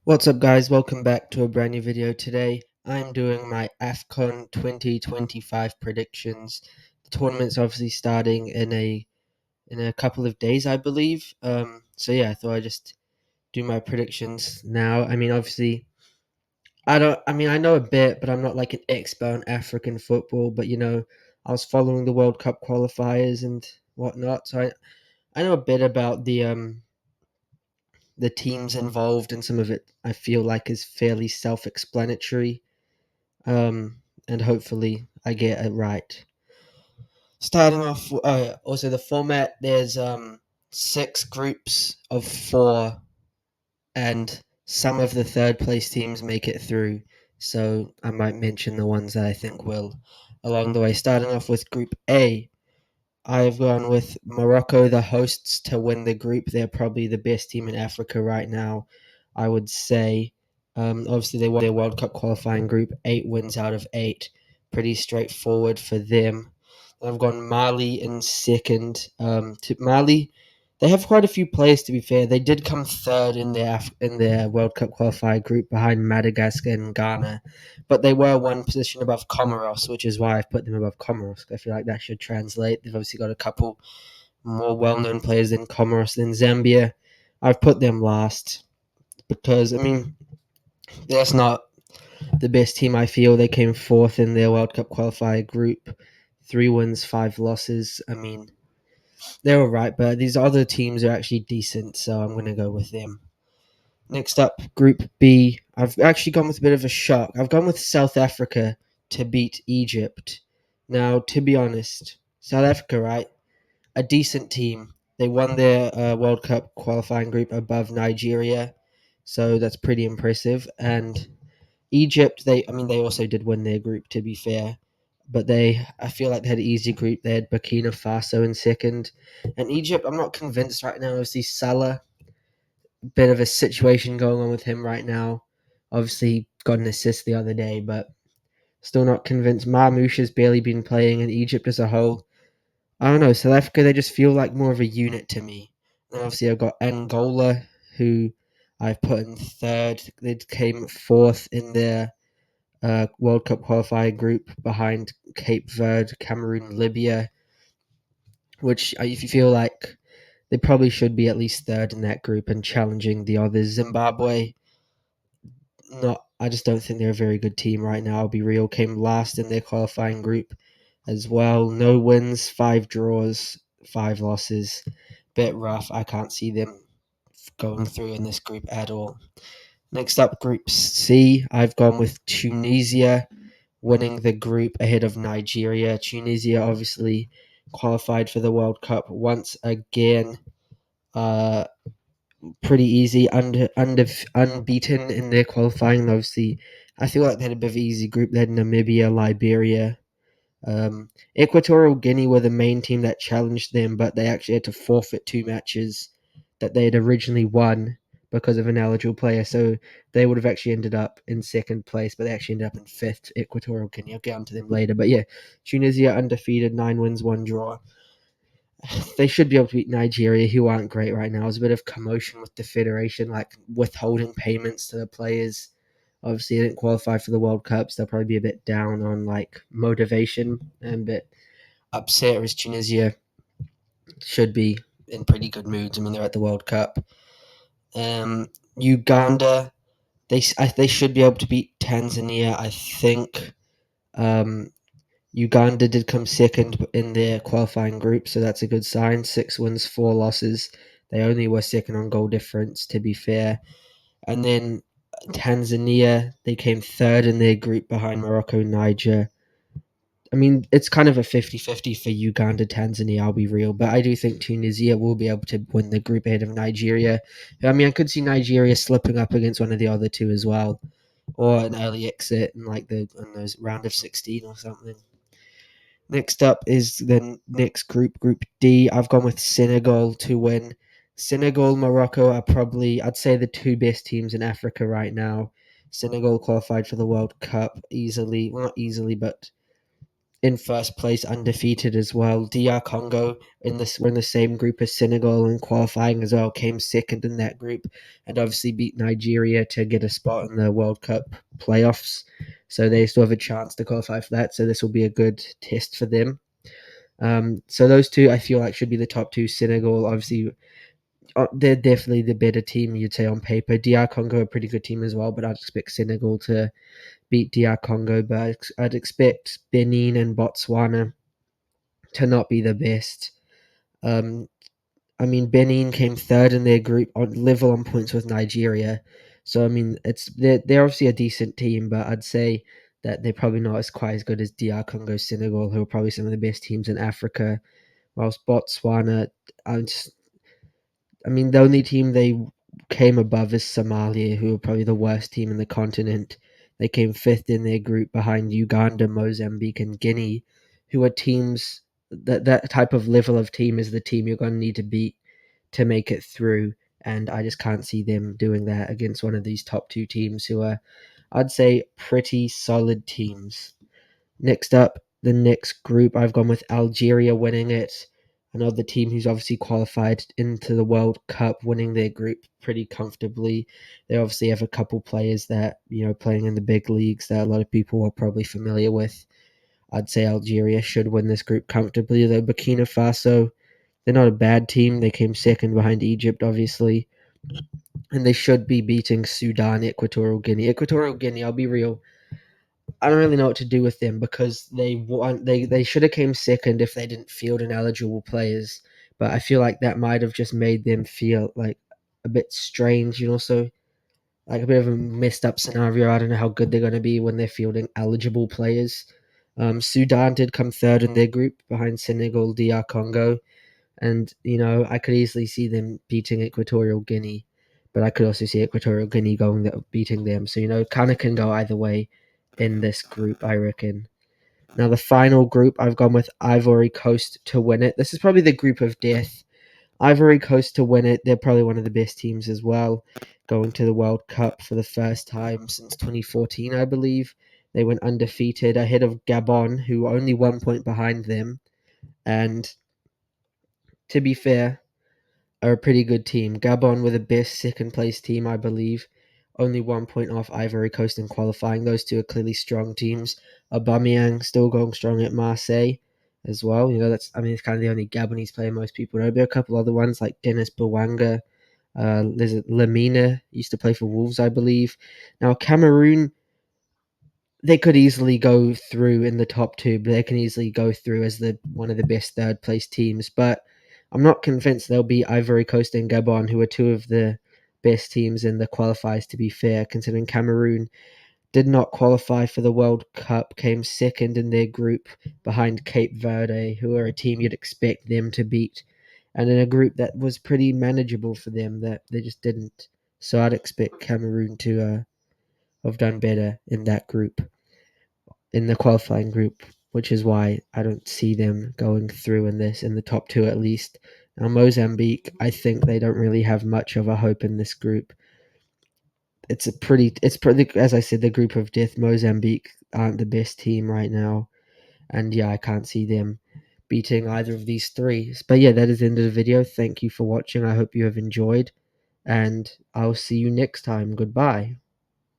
What's up, guys? Welcome back to a brand new video. Today I'm doing my Afcon 2025 predictions. The tournament's obviously starting in a couple of days, I believe. So yeah, I thought I'd just do my predictions now. Obviously, I know a bit, but I'm not like an expert on African football. But I was following the World Cup qualifiers and whatnot, so I know a bit about the teams involved, and some of it I feel like is fairly self-explanatory. And hopefully I get it right. Starting off, also the format. There's six groups of four, and some of the third place teams make it through. So I might mention the ones that I think will along the way. Starting off with Group A, I've gone with Morocco, the hosts, to win the group. They're probably the best team in Africa right now, I would say. Obviously, they won their World Cup qualifying group, 8 wins out of 8. Pretty straightforward for them. I've gone Mali in second. To Mali, they have quite a few players. To be fair, they did come third in their World Cup qualifying group behind Madagascar and Ghana, but they were one position above Comoros, which is why I've put them above Comoros. I feel like that should translate. They've obviously got a couple more well-known players than Comoros than Zambia. I've put them last because that's not the best team. I feel they came fourth in their World Cup qualifier group, 3 wins, 5 losses. They're all right, but these other teams are actually decent, so I'm going to go with them. Next up, Group B. I've actually gone with a bit of a shock. I've gone with South Africa to beat Egypt. Now, to be honest, South Africa, right? A decent team. They won their World Cup qualifying group above Nigeria, so that's pretty impressive. And Egypt, they also did win their group, to be fair, but I feel like they had an easy group. They had Burkina Faso in second, and Egypt. I'm not convinced right now. Obviously, Salah, bit of a situation going on with him right now. Obviously, got an assist the other day, but still not convinced. Marmoush has barely been playing, in Egypt as a whole, I don't know. South Africa, they just feel like more of a unit to me. And obviously, I've got Angola, who I've put in third. They came fourth in their World Cup qualifying group behind Cape Verde, Cameroon, Libya, which if you feel like they probably should be at least third in that group and challenging the others. Zimbabwe, not. I just don't think they're a very good team right now. I'll be real. Came last in their qualifying group as well. No wins, 5 draws, 5 losses. Bit rough. I can't see them going through in this group at all. Next up, Group C. I've gone with Tunisia winning the group ahead of Nigeria. Tunisia obviously qualified for the World Cup once again. Uh, Pretty easy, unbeaten in their qualifying. Obviously, I feel like they had a bit of an easy group. They had Namibia, Liberia, Equatorial Guinea were the main team that challenged them, but they actually had to forfeit 2 matches that they had originally won because of an eligible player. So they would have actually ended up in second place, but they actually ended up in fifth. Equatorial Guinea. I'll get onto them later. But yeah, Tunisia undefeated, 9 wins, 1 draw. They should be able to beat Nigeria, who aren't great right now. There's a bit of commotion with the federation, like withholding payments to the players. Obviously, they didn't qualify for the World Cups. They'll probably be a bit down on like motivation and a bit upset. Whereas Tunisia should be in pretty good moods. They're at the World Cup. Uganda, they should be able to beat Tanzania. I think. Uganda did come second in their qualifying group, so that's a good sign. 6 wins, 4 losses. They only were second on goal difference, to be fair. And then Tanzania, they came third in their group behind Morocco, Niger. It's kind of a 50-50 for Uganda, Tanzania, I'll be real. But I do think Tunisia will be able to win the group ahead of Nigeria. I could see Nigeria slipping up against one of the other two as well. Or an early exit in those round of 16 or something. Next up is the next group, Group D. I've gone with Senegal to win. Senegal, Morocco are probably, I'd say, the two best teams in Africa right now. Senegal qualified for the World Cup easily. Well, not easily, but in first place, undefeated as well. DR Congo were in the same group as Senegal and qualifying as well, came second in that group, and obviously beat Nigeria to get a spot in the World Cup playoffs. So they still have a chance to qualify for that. So this will be a good test for them. So those two I feel like should be the top two. Senegal, obviously, they're definitely the better team, you'd say, on paper. DR Congo, a pretty good team as well, but I'd expect Senegal to beat DR Congo. But I'd expect Benin and Botswana to not be the best. Um, I mean, Benin came third in their group on level on points with Nigeria. So I mean, they're obviously a decent team, but I'd say that they're probably not as quite as good as DR Congo, Senegal, who are probably some of the best teams in Africa. Whilst Botswana, I'm just I mean, the only team they came above is Somalia, who are probably the worst team in the continent. They came fifth in their group behind Uganda, Mozambique, and Guinea, who are teams that type of level of team is the team you're going to need to beat to make it through. And I just can't see them doing that against one of these top two teams who are, I'd say, pretty solid teams. Next up, the next group, I've gone with Algeria winning it. Another team who's obviously qualified into the World Cup, winning their group pretty comfortably. They obviously have a couple players that, playing in the big leagues that a lot of people are probably familiar with. I'd say Algeria should win this group comfortably, though Burkina Faso, they're not a bad team. They came second behind Egypt, obviously. And they should be beating Sudan, Equatorial Guinea. Equatorial Guinea, I'll be real, I don't really know what to do with them because they should have came second if they didn't field ineligible players. But I feel like that might have just made them feel like a bit strange, so like a bit of a messed up scenario. I don't know how good they're going to be when they're fielding eligible players. Sudan did come third in their group behind Senegal, DR Congo, and I could easily see them beating Equatorial Guinea, but I could also see Equatorial Guinea beating them. So kind of can go either way in this group, I reckon. Now the final group, I've gone with Ivory Coast to win it. This is probably the group of death. Ivory Coast to win it. They're probably one of the best teams as well, going to the World Cup for the first time since 2014, I believe. They went undefeated ahead of Gabon, who are only 1 point behind them. And to be fair, are a pretty good team. Gabon were the best second place team, I believe. Only 1 point off Ivory Coast in qualifying. Those two are clearly strong teams. Aubameyang still going strong at Marseille as well. It's kind of the only Gabonese player most people know. There are a couple other ones like Dennis Bouanga. There's Lamina, used to play for Wolves, I believe. Now Cameroon, they could easily go through in the top two, but they can easily go through as one of the best third place teams. But I'm not convinced they'll be Ivory Coast and Gabon, who are two of the best teams in the qualifiers, to be fair, considering Cameroon did not qualify for the World Cup, came second in their group behind Cape Verde, who are a team you'd expect them to beat, and in a group that was pretty manageable for them, that they just didn't. So I'd expect Cameroon to have done better in that group, in the qualifying group, which is why I don't see them going through in the top two at least. Now Mozambique, I think they don't really have much of a hope in this group. It's pretty, as I said, the group of death. Mozambique aren't the best team right now, and yeah, I can't see them beating either of these three. But yeah, that is the end of the video. Thank you for watching. I hope you have enjoyed, and I'll see you next time. Goodbye.